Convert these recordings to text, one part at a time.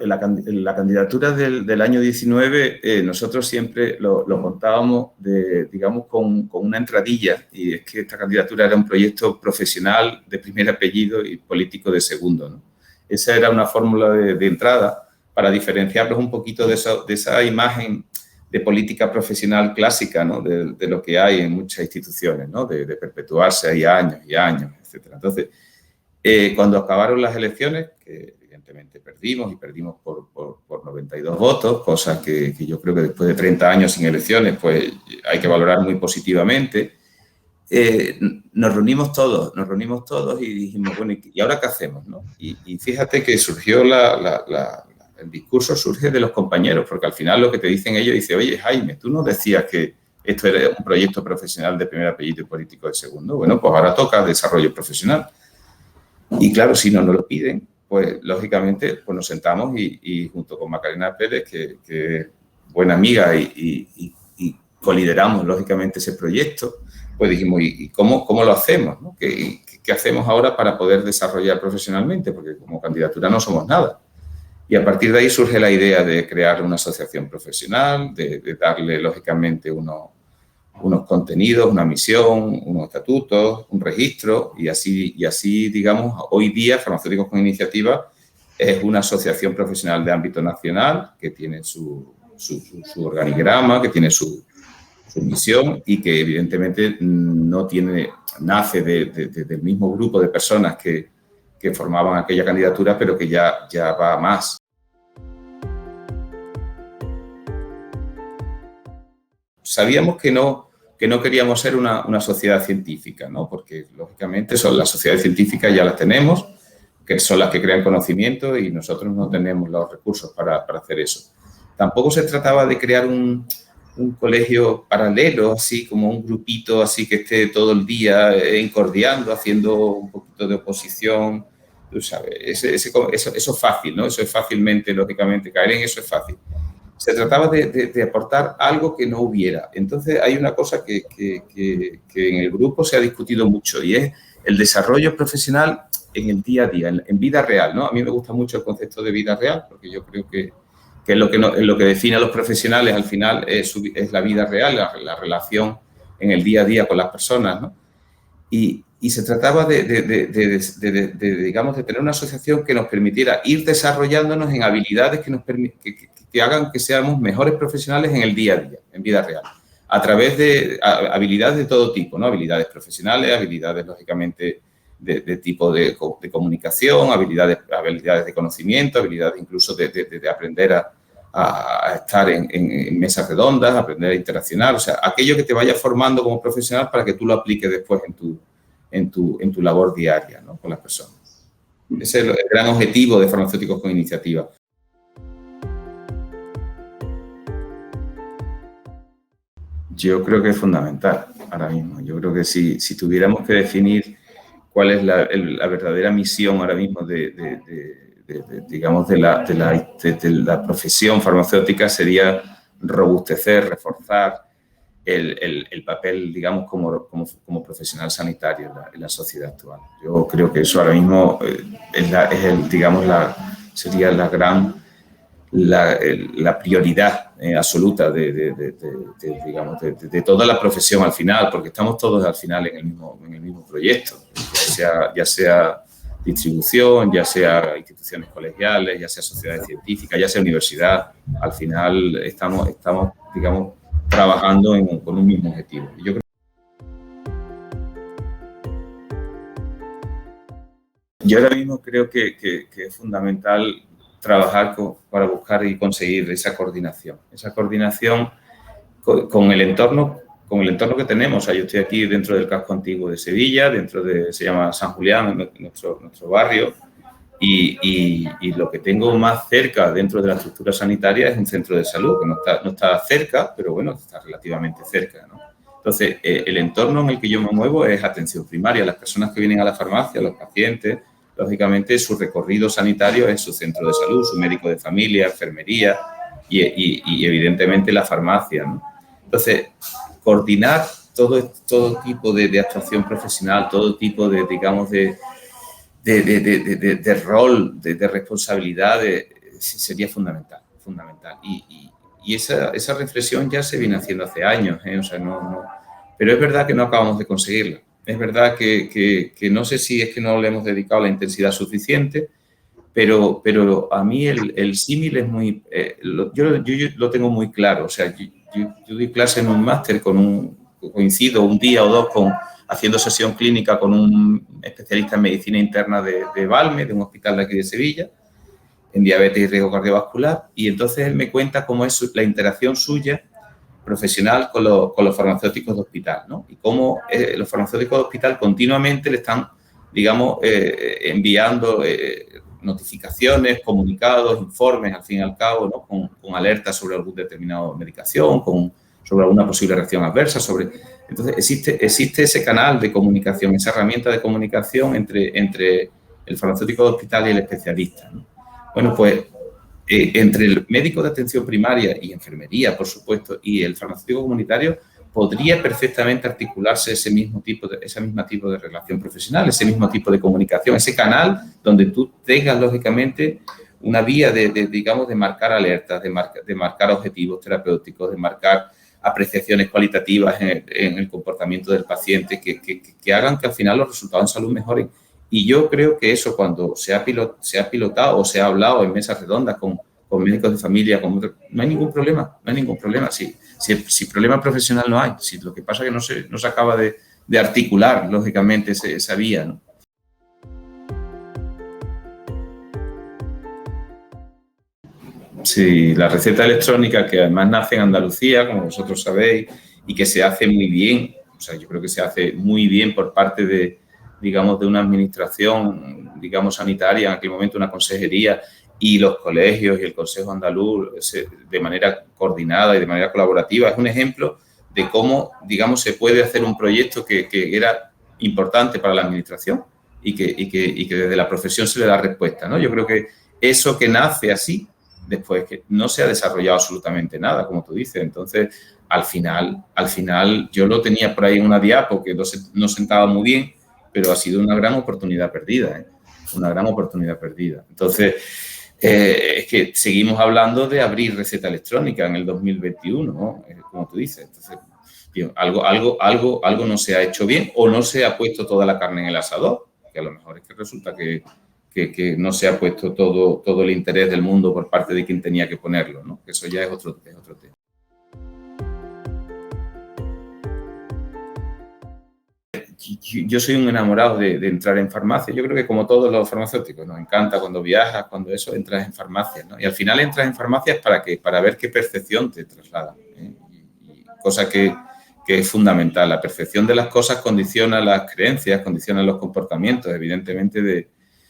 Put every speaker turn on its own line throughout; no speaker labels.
la candidatura del año 19, nosotros siempre lo contábamos, digamos, con una entradilla, y es que esta candidatura era un proyecto profesional de primer apellido y político de segundo, ¿no? Esa era una fórmula de entrada para diferenciarlos un poquito de esa imagen de política profesional clásica, ¿no? De lo que hay en muchas instituciones, ¿no? De perpetuarse ahí años y años, etcétera. Entonces, cuando acabaron las elecciones, que evidentemente perdimos por 92 votos, cosa que yo creo que después de 30 años sin elecciones, pues hay que valorar muy positivamente, nos reunimos todos y dijimos, bueno, ¿y ahora qué hacemos, no? Y fíjate que surgió el discurso surge de los compañeros, porque al final lo que te dicen ellos, dice, oye, Jaime, tú no decías que esto era un proyecto profesional de primer apellido y político de segundo. Bueno, pues ahora toca desarrollo profesional. Y claro, si no nos lo piden, pues lógicamente pues nos sentamos y junto con Macarena Pérez, que es buena amiga y colideramos lógicamente ese proyecto, pues dijimos, ¿y cómo lo hacemos, ¿no? ¿Qué hacemos ahora para poder desarrollar profesionalmente? Porque como candidatura no somos nada. Y a partir de ahí surge la idea de crear una asociación profesional, de darle lógicamente unos contenidos, una misión, unos estatutos, un registro, y así, digamos, hoy día Farmacéuticos con Iniciativa es una asociación profesional de ámbito nacional que tiene su organigrama, que tiene su misión y que evidentemente nace del mismo grupo de personas que formaban aquella candidatura, pero que ya va a más. Sabíamos que no queríamos ser una sociedad científica, ¿no? Porque, lógicamente, las sociedades científicas ya las tenemos, que son las que crean conocimiento y nosotros no tenemos los recursos para hacer eso. Tampoco se trataba de crear un colegio paralelo, así como un grupito así que esté todo el día encordiando, haciendo un poquito de oposición. Tú sabes, eso es fácil, ¿no? Eso es fácilmente, lógicamente, caer en eso es fácil. Se trataba de aportar algo que no hubiera. Entonces, hay una cosa que en el grupo se ha discutido mucho y es el desarrollo profesional en el día a día, en vida real, ¿no? A mí me gusta mucho el concepto de vida real porque yo creo que es lo que define a los profesionales al final es la vida real, la relación en el día a día con las personas, ¿no? Y se trataba digamos, de tener una asociación que nos permitiera ir desarrollándonos en habilidades que hagan que seamos mejores profesionales en el día a día, en vida real, a través de habilidades de todo tipo, ¿no? Habilidades profesionales, habilidades, lógicamente, de tipo de comunicación, habilidades de conocimiento, habilidades incluso de aprender a estar en mesas redondas, aprender a interaccionar, o sea, aquello que te vaya formando como profesional para que tú lo apliques después en tu labor diaria, ¿no? Con las personas. Ese es el gran objetivo de Farmacéuticos con Iniciativa. Yo creo que es fundamental ahora mismo. Yo creo que si tuviéramos que definir cuál es la verdadera misión ahora mismo digamos, de la profesión farmacéutica, sería robustecer, reforzar el papel, digamos, como profesional sanitario en la sociedad actual. Yo creo que eso ahora mismo sería la prioridad absoluta digamos, de toda la profesión al final, porque estamos todos al final en el mismo proyecto, ya sea distribución, ya sea instituciones colegiales, ya sea sociedades científicas, ya sea universidad. Al final estamos digamos, trabajando con un mismo objetivo. Yo ahora mismo creo que es fundamental trabajar para buscar y conseguir esa coordinación con el entorno que tenemos. O sea, yo estoy aquí dentro del casco antiguo de Sevilla, se llama San Julián, nuestro barrio, y lo que tengo más cerca dentro de la estructura sanitaria es un centro de salud, que no está cerca, pero bueno, está relativamente cerca, ¿no? Entonces, el entorno en el que yo me muevo es atención primaria. Las personas que vienen a la farmacia, los pacientes, lógicamente su recorrido sanitario es su centro de salud, su médico de familia, enfermería y evidentemente la farmacia, ¿no? Entonces, coordinar todo tipo de actuación profesional, todo tipo digamos, de rol, de responsabilidad, sería fundamental, fundamental. Y esa reflexión ya se viene haciendo hace años, o sea, pero es verdad que no acabamos de conseguirla. Es verdad que no sé si es que no le hemos dedicado la intensidad suficiente, pero a mí el símil es muy... yo lo tengo muy claro. O sea, yo doy clase en un máster coincido un día o dos haciendo sesión clínica con un especialista en medicina interna de Valme, de un hospital de aquí de Sevilla, en diabetes y riesgo cardiovascular, y entonces él me cuenta cómo es la interacción suya profesional con los farmacéuticos de hospital, ¿no? Y cómo los farmacéuticos de hospital continuamente le están, digamos, enviando notificaciones, comunicados, informes, al fin y al cabo, ¿no? Con alertas sobre alguna determinada medicación, sobre alguna posible reacción adversa, Entonces, existe ese canal de comunicación, esa herramienta de comunicación entre el farmacéutico de hospital y el especialista, ¿no? Bueno, pues entre el médico de atención primaria y enfermería, por supuesto, y el farmacéutico comunitario, podría perfectamente articularse esa misma tipo de relación profesional, ese mismo tipo de comunicación, ese canal donde tú tengas, lógicamente, una vía digamos, de marcar alertas, de marcar objetivos terapéuticos, de marcar apreciaciones cualitativas en el comportamiento del paciente que hagan que al final los resultados en salud mejoren. Y yo creo que eso, cuando se ha pilotado o se ha hablado en mesas redondas con médicos de familia, no hay ningún problema, no hay ningún problema. Si problema profesional no hay, si lo que pasa es que no se acaba de articular, lógicamente, esa vía, ¿no? Sí, la receta electrónica, que además nace en Andalucía, como vosotros sabéis, y que se hace muy bien, o sea, yo creo que se hace muy bien por parte de una administración, digamos, sanitaria, en aquel momento una consejería, y los colegios y el Consejo Andaluz de manera coordinada y de manera colaborativa. Es un ejemplo de cómo, digamos, se puede hacer un proyecto que era importante para la administración y que desde la profesión se le da respuesta, ¿no? Yo creo que eso que nace así, después que no se ha desarrollado absolutamente nada, como tú dices. Entonces, al final yo lo tenía por ahí en una diapo que no sentaba muy bien, pero ha sido una gran oportunidad perdida, ¿eh? Una gran oportunidad perdida. Entonces, es que seguimos hablando de abrir receta electrónica en el 2021, ¿no? Como tú dices. Entonces, tío, algo no se ha hecho bien o no se ha puesto toda la carne en el asador, que a lo mejor es que resulta que no se ha puesto todo el interés del mundo por parte de quien tenía que ponerlo, ¿no? Eso ya es otro tema. Yo soy un enamorado de entrar en farmacia. Yo creo que como todos los farmacéuticos, nos encanta cuando viajas, cuando entras en farmacias, ¿no? Y al final entras en farmacias para ver qué percepción te trasladan, ¿eh? Cosa que es fundamental. La percepción de las cosas condiciona las creencias, condiciona los comportamientos, evidentemente.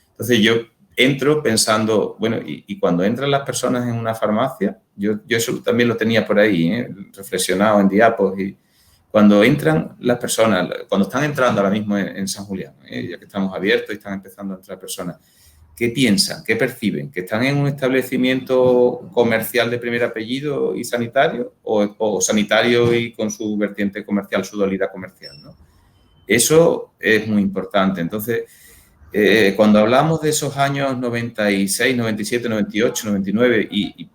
Entonces yo entro pensando, bueno, y cuando entran las personas en una farmacia, yo eso también lo tenía por ahí, reflexionado en diapos, y cuando entran las personas, cuando están entrando ahora mismo en San Julián, ya que estamos abiertos y están empezando a entrar personas, ¿qué piensan? ¿Qué perciben? ¿Que están en un establecimiento comercial de primer apellido y sanitario o sanitario y con su vertiente comercial, su dualidad comercial, ¿no? Eso es muy importante. Entonces, cuando hablamos de esos años 96, 97, 98, 99 y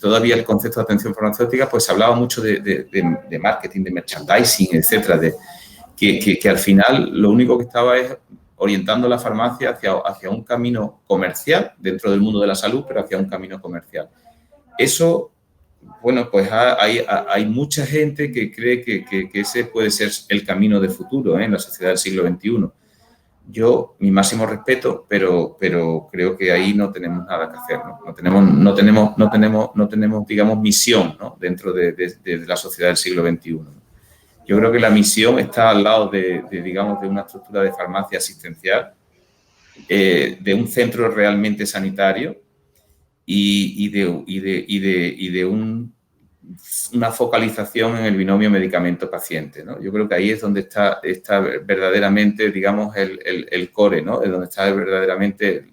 todavía el concepto de atención farmacéutica, pues se hablaba mucho de marketing, de merchandising, etcétera, que al final lo único que estaba es orientando la farmacia hacia un camino comercial dentro del mundo de la salud, pero hacia un camino comercial. Eso, bueno, pues hay mucha gente que cree que ese puede ser el camino de futuro, en la sociedad del siglo XXI. Yo, mi máximo respeto, pero creo que ahí no tenemos nada que hacer, ¿no? No tenemos, digamos, misión, ¿no? Dentro de la sociedad del siglo XXI, ¿no? Yo creo que la misión está al lado digamos, de una estructura de farmacia asistencial, de un centro realmente sanitario y de una focalización en el binomio medicamento-paciente, ¿no? Yo creo que ahí es donde está verdaderamente, digamos, el core, ¿no? Es donde está verdaderamente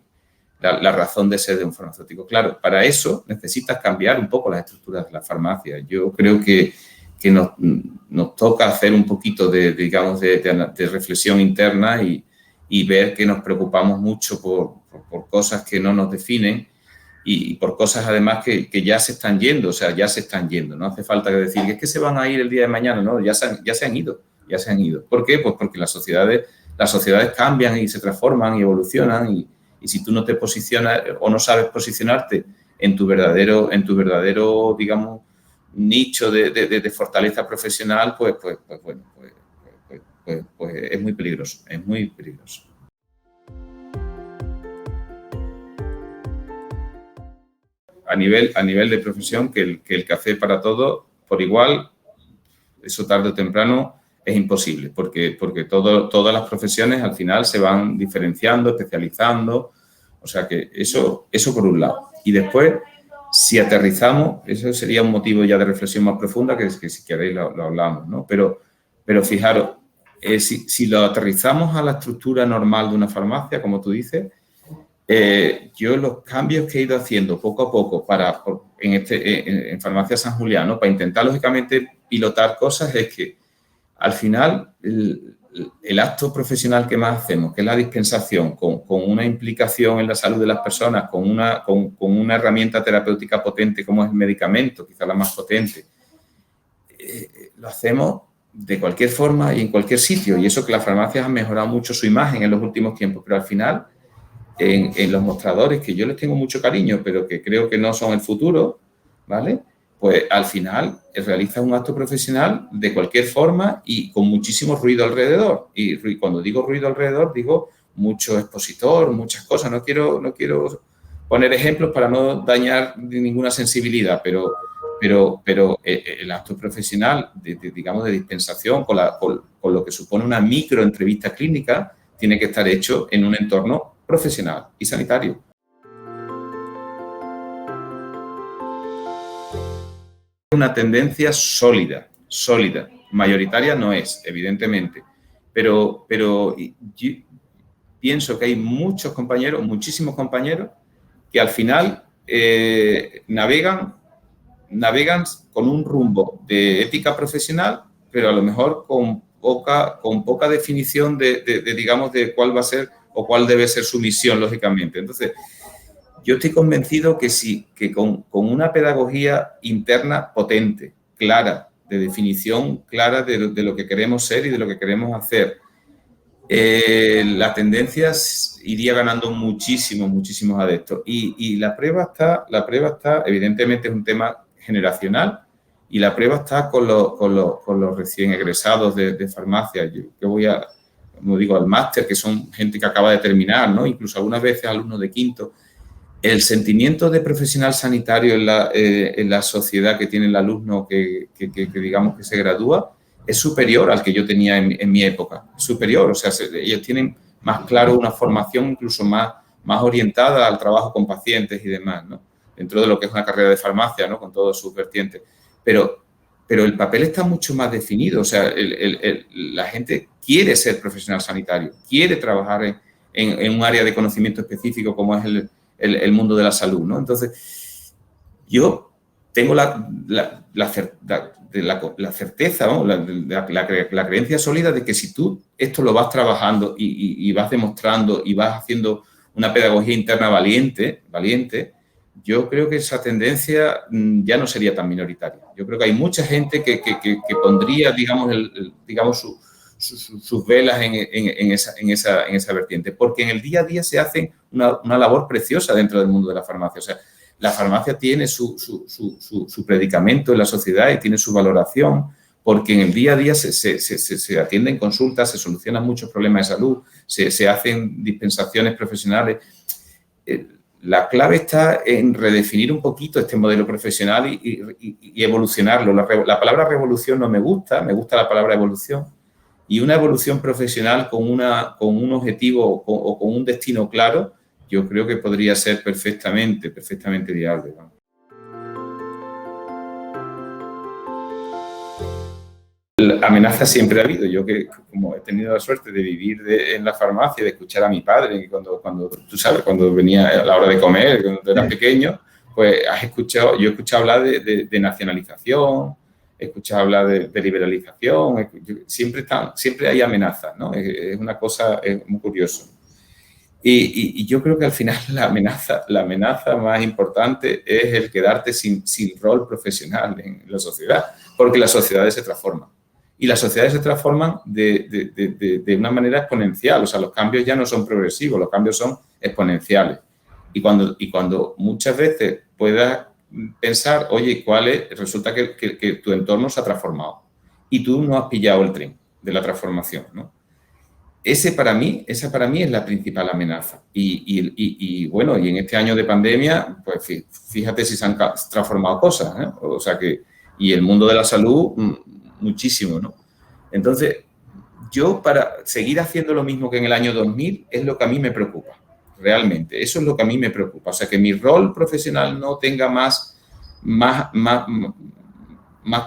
la razón de ser de un farmacéutico. Claro, para eso necesitas cambiar un poco las estructuras de la farmacia. Yo creo que nos toca hacer un poquito digamos, de reflexión interna y ver que nos preocupamos mucho por cosas que no nos definen y por cosas además que ya se están yendo, o sea, ya se están yendo. No hace falta decir que es que se van a ir el día de mañana, no, ya se han ido, ya se han ido. ¿Por qué? Pues porque las sociedades cambian y se transforman y evolucionan y si tú no te posicionas o no sabes posicionarte en tu verdadero digamos, nicho de fortaleza profesional, pues es muy peligroso, es muy peligroso. A nivel de profesión, que el café para todos, por igual, eso tarde o temprano es imposible, porque todas las profesiones al final se van diferenciando, especializando, o sea que eso por un lado. Y después, si aterrizamos, eso sería un motivo ya de reflexión más profunda, que si queréis lo hablamos, ¿no? Pero fijaros, si lo aterrizamos a la estructura normal de una farmacia, como tú dices, yo los cambios que he ido haciendo poco a poco en Farmacia San Julián, ¿no? Para intentar, lógicamente, pilotar cosas, es que al final el acto profesional que más hacemos, que es la dispensación, con una implicación en la salud de las personas, con una herramienta terapéutica potente como es el medicamento, quizá la más potente, lo hacemos de cualquier forma y en cualquier sitio. Y eso que las farmacias han mejorado mucho su imagen en los últimos tiempos, pero al final, en los mostradores, que yo les tengo mucho cariño, pero que creo que no son el futuro, ¿vale? Pues al final realizas un acto profesional de cualquier forma y con muchísimo ruido alrededor. Y cuando digo ruido alrededor, digo mucho expositor, muchas cosas. No quiero poner ejemplos para no dañar ninguna sensibilidad, pero el acto profesional, digamos, de dispensación, con lo que supone una microentrevista clínica, tiene que estar hecho en un entorno profesional y sanitario. Una tendencia sólida, mayoritaria no es, evidentemente, pero yo pienso que hay muchísimos compañeros que al final navegan con un rumbo de ética profesional, pero a lo mejor con poca definición digamos, de cuál va a ser o cuál debe ser su misión, lógicamente. Entonces, yo estoy convencido que con una pedagogía interna potente, clara, de definición clara de lo que queremos ser y de lo que queremos hacer, la tendencia iría ganando muchísimos adeptos. Y la prueba está, evidentemente es un tema generacional, y la prueba está con los recién egresados de farmacia. Yo voy como digo, al máster, que son gente que acaba de terminar, ¿no? Incluso algunas veces alumnos de quinto. El sentimiento de profesional sanitario en la sociedad que tiene el alumno que digamos que se gradúa es superior al que yo tenía en mi época, superior, o sea, ellos tienen más claro una formación incluso más orientada al trabajo con pacientes y demás, ¿no? Dentro de lo que es una carrera de farmacia, ¿no? Con todos sus vertientes. Pero el papel está mucho más definido, o sea, la gente quiere ser profesional sanitario, quiere trabajar en un área de conocimiento específico como es el mundo de la salud, ¿no? Entonces, yo tengo la certeza, ¿no? la creencia sólida de que si tú esto lo vas trabajando y vas demostrando y vas haciendo una pedagogía interna valiente, yo creo que esa tendencia ya no sería tan minoritaria. Yo creo que hay mucha gente que pondría, digamos, sus velas en esa vertiente, porque en el día a día se hace una labor preciosa dentro del mundo de la farmacia. O sea, la farmacia tiene su predicamento en la sociedad y tiene su valoración, porque en el día a día se atienden consultas, se solucionan muchos problemas de salud, se hacen dispensaciones profesionales. La clave está en redefinir un poquito este modelo profesional y evolucionarlo. La palabra revolución no me gusta la palabra evolución. Y una evolución profesional con un objetivo o con un destino claro, yo creo que podría ser perfectamente viable, ¿no? La amenaza siempre ha habido. Yo que como he tenido la suerte de vivir en la farmacia, de escuchar a mi padre, cuando tú sabes, cuando venía a la hora de comer, cuando era pequeño, pues yo he escuchado hablar de nacionalización, he escuchado hablar de liberalización, siempre hay amenazas, ¿no? Es una cosa muy curiosa. Y yo creo que al final la amenaza más importante es el quedarte sin rol profesional en la sociedad, porque las sociedades se transforman. Y las sociedades se transforman de una manera exponencial, o sea, los cambios ya no son progresivos, los cambios son exponenciales. Y cuando muchas veces puedas pensar, oye, resulta que tu entorno se ha transformado y tú no has pillado el tren de la transformación, ¿no? Esa para mí es la principal amenaza. Bueno, y en este año de pandemia, pues fíjate si se han transformado cosas, ¿eh? O sea que, y el mundo de la salud, muchísimo, ¿no? Entonces, yo para seguir haciendo lo mismo que en el año 2000 es lo que a mí me preocupa, realmente. Eso es lo que a mí me preocupa. O sea, que mi rol profesional no tenga más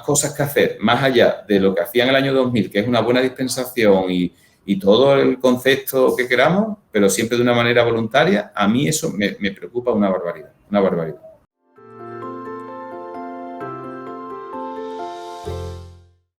cosas que hacer, más allá de lo que hacía en el año 2000, que es una buena dispensación y todo el concepto que queramos, pero siempre de una manera voluntaria, a mí eso me preocupa una barbaridad, una barbaridad.